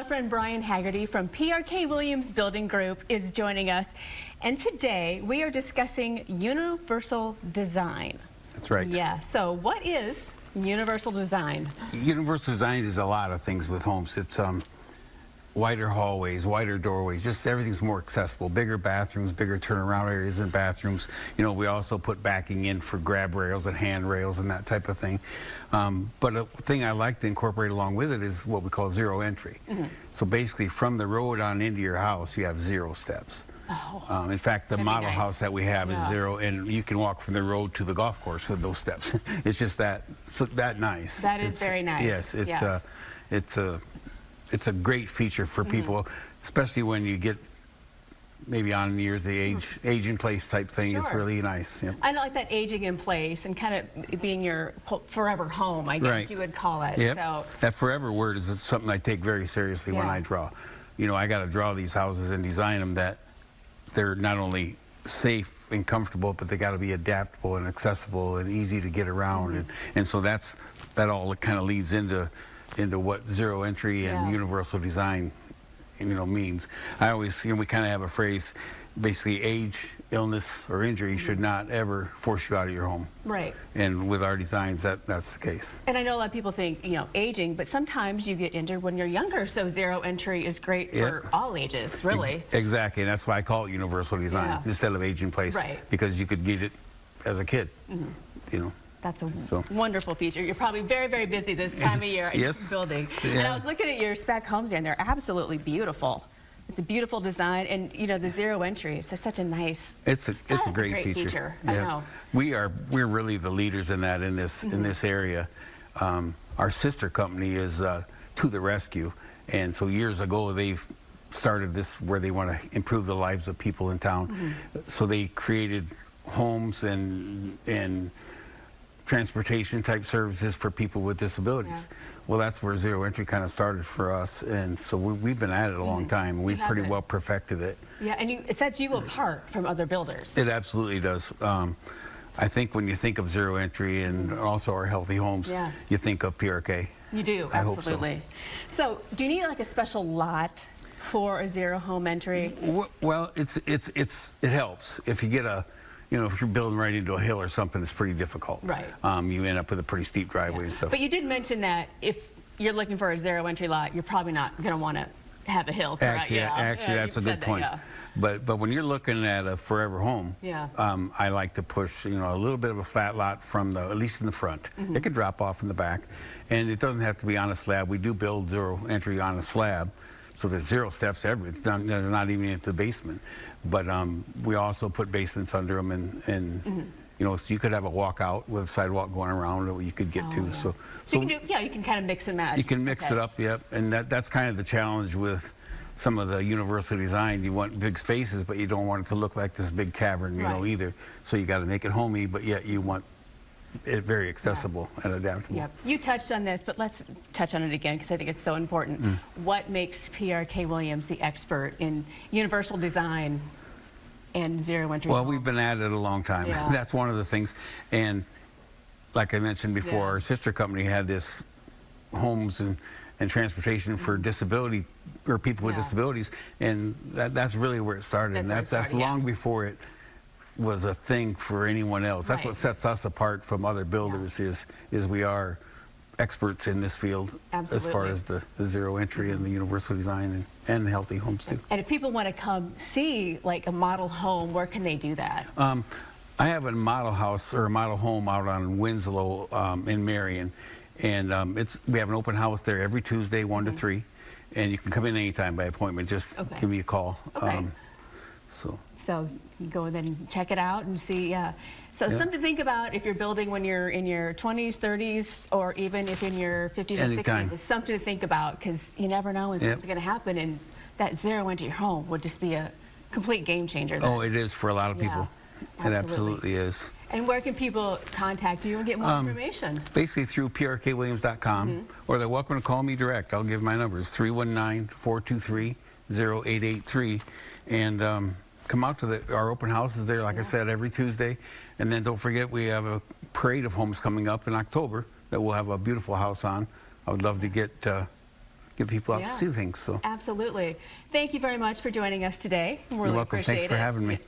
our friend Brian Haggerty from PRK Williams Building Group is joining us. And today we are discussing universal design. That's right. Yeah, so what is universal design? Universal design is a lot of things with homes. It's wider hallways, wider doorways, just everything's more accessible. Bigger bathrooms, bigger turnaround areas in bathrooms. You know, we also put backing in for grab rails and handrails and that type of thing. But a thing I like to incorporate along with it is what we call zero entry. So basically from the road on into your house, you have 0 steps. In fact, the model house that we have is 0, and you can walk from the road to the golf course with those steps. It's just that nice. That is very nice. Yes, it's a great feature for people, especially when you get maybe on years the age in place type thing. It's really nice. Yep. I like that aging in place and kind of being your forever home, I guess you would call it. Yep. So that forever word is something I take very seriously when I draw. You know, I got to draw these houses and design them that they're not only safe and comfortable, but they got to be adaptable and accessible and easy to get around. And so that all kind of leads into what zero entry and universal design, you know, means. I always, you know, we kind of have a phrase, basically age, illness, or injury should not ever force you out of your home. Right. And with our designs, that's the case. And I know a lot of people think, you know, aging, but sometimes you get injured when you're younger, so zero entry is great for all ages, really. Exactly, and that's why I call it universal design instead of age in place, because you could need it as a kid, you know. That's a wonderful feature. You're probably very, very busy this time of year in your building. And I was looking at your spec homes and they're absolutely beautiful. It's a beautiful design, and you know the zero entry is such a nice. It's a great feature. I know. We're really the leaders in that in this area. Our sister company is To the Rescue, and so years ago they've started this where they want to improve the lives of people in town. So they created homes and transportation type services for people with disabilities. Well, that's where zero entry kind of started for us, and so we've been at it a long time, and we've pretty well perfected it. Yeah, and it sets you apart from other builders. It absolutely does. I think when you think of zero entry and also our healthy homes, you think of PRK. You do, absolutely. So do you need like a special lot for a zero home entry? Well, it helps. If you get if you're building right into a hill or something, it's pretty difficult. Right. You end up with a pretty steep driveway and stuff. But you did mention that if you're looking for a zero entry lot, you're probably not going to want to have a hill. Actually, that's a good point. But when you're looking at a forever home, I like to push a little bit of a flat lot from at least in the front. It could drop off in the back, and it doesn't have to be on a slab. We do build zero entry on a slab. So there's 0 steps ever. It's not even into the basement. But we also put basements under them, and so you could have a walkout with a sidewalk going around that you could get to. So you can do, you can kind of mix and match. You can mix it up, and that's kind of the challenge with some of the universal design. You want big spaces, but you don't want it to look like this big cavern, either. So you got to make it homey, but yet you want it very accessible and adaptable. Yep. You touched on this, but let's touch on it again because I think it's so important. What makes PRK Williams the expert in universal design and zero entry? Well, we've been at it a long time. That's one of the things. And like I mentioned before, our sister company had this homes and transportation for disability or people with disabilities, and that's really where it started. And that's long before it was a thing for anyone else. That's what sets us apart from other builders is we are experts in this field as far as the zero entry and the universal design and healthy homes too. And if people want to come see like a model home, where can they do that? I have a model house or a model home out on Winslow in Marion, and we have an open house there every Tuesday 1 to 3, and you can come in anytime by appointment. Just give me a call. So you go and then check it out and see. So something to think about if you're building when you're in your 20s, 30s, or even if in your 50s or 60s. It's something to think about because you never know when something's going to happen, and that zero into your home would just be a complete game changer. Oh, it is for a lot of people. It absolutely is. And where can people contact you and get more information? Basically through prkwilliams.com, or they're welcome to call me direct. I'll give my numbers, 319-423-0883, and come out to our open houses there, like I said, every Tuesday. And then don't forget, we have a parade of homes coming up in October that we'll have a beautiful house on. I would love to get get people out to see things. So absolutely. Thank you very much for joining us today. We really you're welcome. appreciate Thanks for having me.